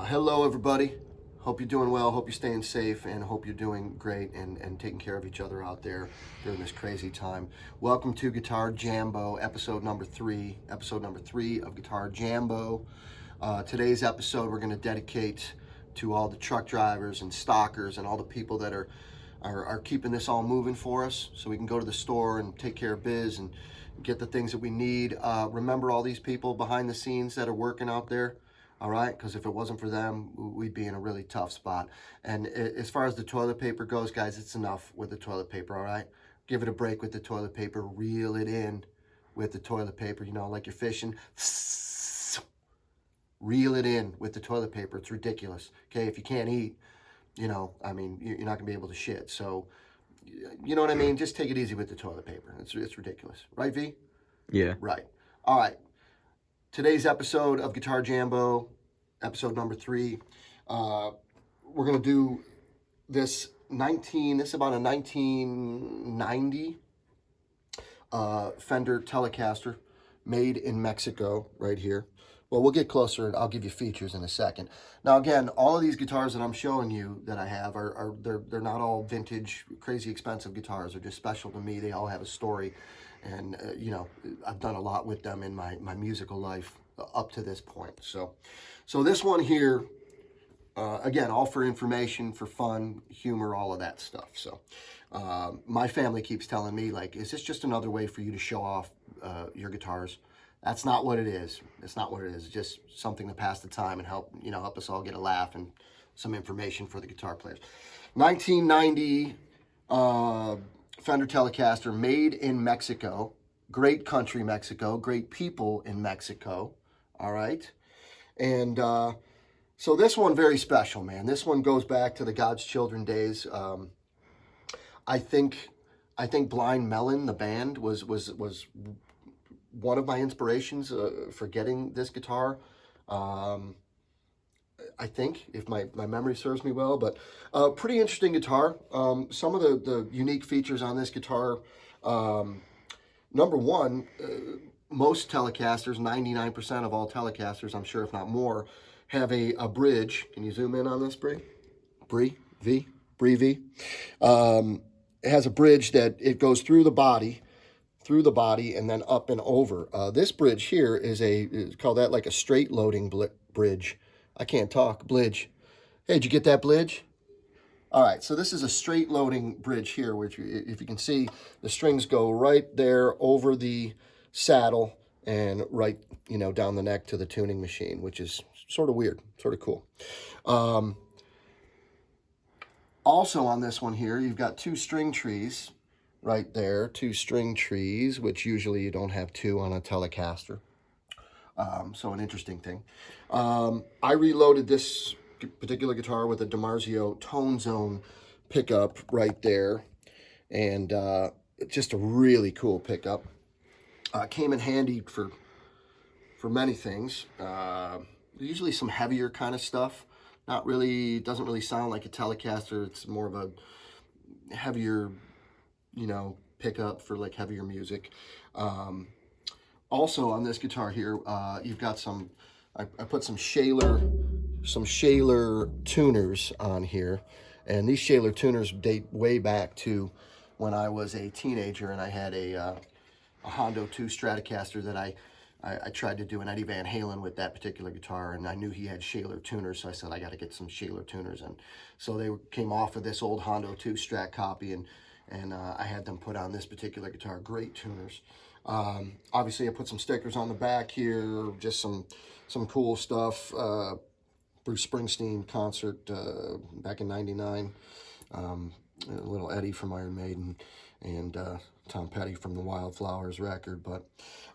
Hello, everybody. Hope you're doing well. Hope you're staying safe, and hope you're doing great and taking care of each other out there during this crazy time. Welcome to Guitar Jambo, episode number 3. Episode number 3 of Guitar Jambo. Today's episode we're going to dedicate to all the truck drivers and stockers and all the people that are keeping this all moving for us, so we can go to the store and take care of biz and get the things that we need. Remember all these people behind the scenes that are working out there. All right, because if it wasn't for them, we'd be in a really tough spot. And as far as the toilet paper goes, guys, it's enough with the toilet paper, all right? Give it a break with the toilet paper. Reel it in with the toilet paper, like you're fishing. Reel it in with the toilet paper. It's ridiculous, okay? If you can't eat, you're not going to be able to shit. So, you know what I mean? Just take it easy with the toilet paper. It's ridiculous. Right, V? Yeah. Right. All right. Today's episode of Guitar Jambo, episode number 3, we're going to do this is about a 1990 Fender Telecaster made in Mexico right here. Well, we'll get closer and I'll give you features in a second. Now, again, all of these guitars that I'm showing you that I have they're not all vintage, crazy expensive guitars. They're just special to me. They all have a story. And, I've done a lot with them in my musical life up to this point. So this one here, again, all for information, for fun, humor, all of that stuff. So my family keeps telling me, like, is this just another way for you to show off your guitars? That's not what it is. It's not what it is. It's just something to pass the time and help us all get a laugh and some information for the guitar players. 1990... Fender Telecaster, made in Mexico. Great country, Mexico. Great people in Mexico. All right. And so this one, very special, man. This one goes back to the God's Children days. I think Blind Melon, the band, was one of my inspirations for getting this guitar. I think, if my memory serves me well, but pretty interesting guitar. Some of the unique features on this guitar, number one, most Telecasters, 99% of all Telecasters, I'm sure if not more, have a bridge. Can you zoom in on this, Bree? Bree V? It has a bridge that it goes through the body, and then up and over. This bridge here is called that like a straight loading bridge. I can't talk. Bridge. Hey, did you get that bridge? All right, so this is a straight loading bridge here, which, if you can see, the strings go right there over the saddle and right, down the neck to the tuning machine, which is sort of weird, sort of cool. Also on this one here, you've got 2 string trees right there, 2 string trees, which usually you don't have 2 on a Telecaster. So an interesting thing. I reloaded this particular guitar with a DiMarzio Tone Zone pickup right there. And just a really cool pickup. Came in handy for many things. Usually some heavier kind of stuff. Doesn't really sound like a Telecaster. It's more of a heavier, pickup for like heavier music. Also on this guitar here, you've got I put some Shaler tuners on here. And these Shaler tuners date way back to when I was a teenager and I had a Hondo 2 Stratocaster that I tried to do an Eddie Van Halen with that particular guitar, and I knew he had Shaler tuners, so I said I got to get some Shaler tuners. And so they came off of this old Hondo 2 Strat copy, and I had them put on this particular guitar. Great tuners. Obviously I put some stickers on the back here, just some cool stuff. Bruce Springsteen concert back in '99. A little Eddie from Iron Maiden, and Tom Petty from the Wildflowers record. But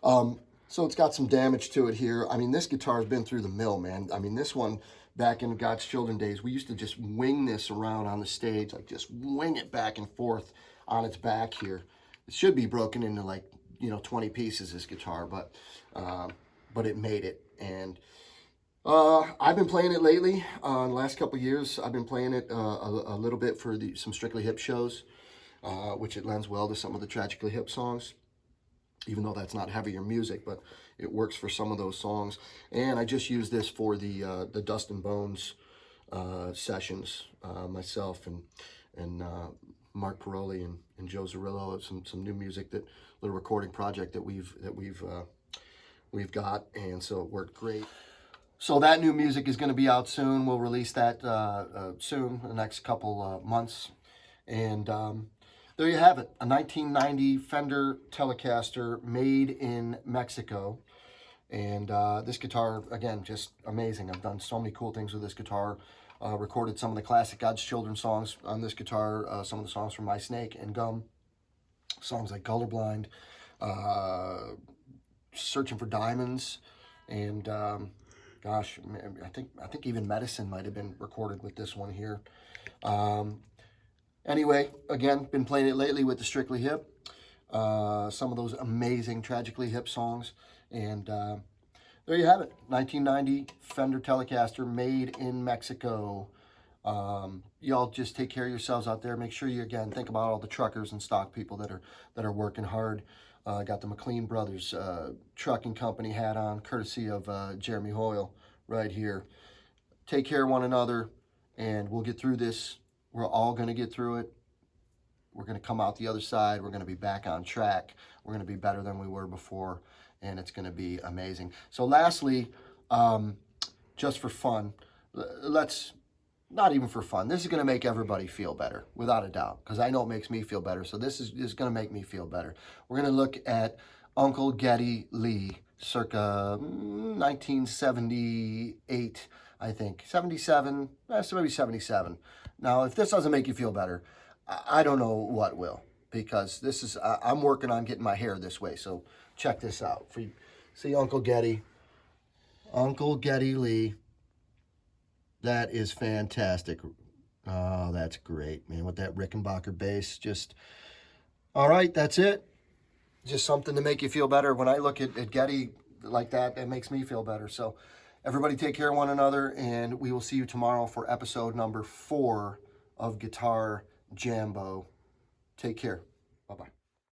so it's got some damage to it here. I mean, this guitar's been through the mill, man. I mean, this one, back in God's Children days, we used to just wing this around on the stage, like just wing it back and forth on its back here. It should be broken into like 20 pieces, this guitar, but it made it. And I've been playing it lately. In the last couple of years, I've been playing it a little bit for some Strictly Hip shows, which it lends well to some of the Tragically Hip songs. even though that's not heavier music, but it works for some of those songs. And I just used this for the Dust and Bones sessions, myself and Mark Paroli and Joe Zarillo, some new music, that little recording project that we've got, and so it worked great. So that new music is going to be out soon. We'll release that soon, the next couple months. And there you have it, a 1990 Fender Telecaster made in Mexico. And this guitar, again, just amazing. I've done so many cool things with this guitar. Recorded some of the classic God's Children songs on this guitar, some of the songs from My Snake and Gum, songs like Colorblind, Searching for Diamonds, and gosh, I think even Medicine might have been recorded with this one here. Anyway, again, been playing it lately with the Strictly Hip, some of those amazing Tragically Hip songs, and there you have it, 1990 Fender Telecaster made in Mexico. Y'all just take care of yourselves out there. Make sure you, again, think about all the truckers and stock people that are working hard. Got the McLean Brothers Trucking Company hat on, courtesy of Jeremy Hoyle right here. Take care of one another, and we'll get through this. We're all going to get through it. We're going to come out the other side. We're going to be back on track. We're going to be better than we were before, and it's going to be amazing. So lastly, just for fun, let's, not even for fun, this is going to make everybody feel better, without a doubt, because I know it makes me feel better. So this is going to make me feel better. We're going to look at Uncle Geddy Lee, circa 1978, I think. 77, so maybe 77. Now, if this doesn't make you feel better, I don't know what will, because this is, I'm working on getting my hair this way. So check this out. See Uncle Geddy Lee. That is fantastic. Oh, that's great, man, with that Rickenbacker bass. Just, all right, that's it. Just something to make you feel better. When I look at Geddy like that, it makes me feel better. So everybody take care of one another, and we will see you tomorrow for episode number 4 of Guitar Jambo. Take care. Bye-bye.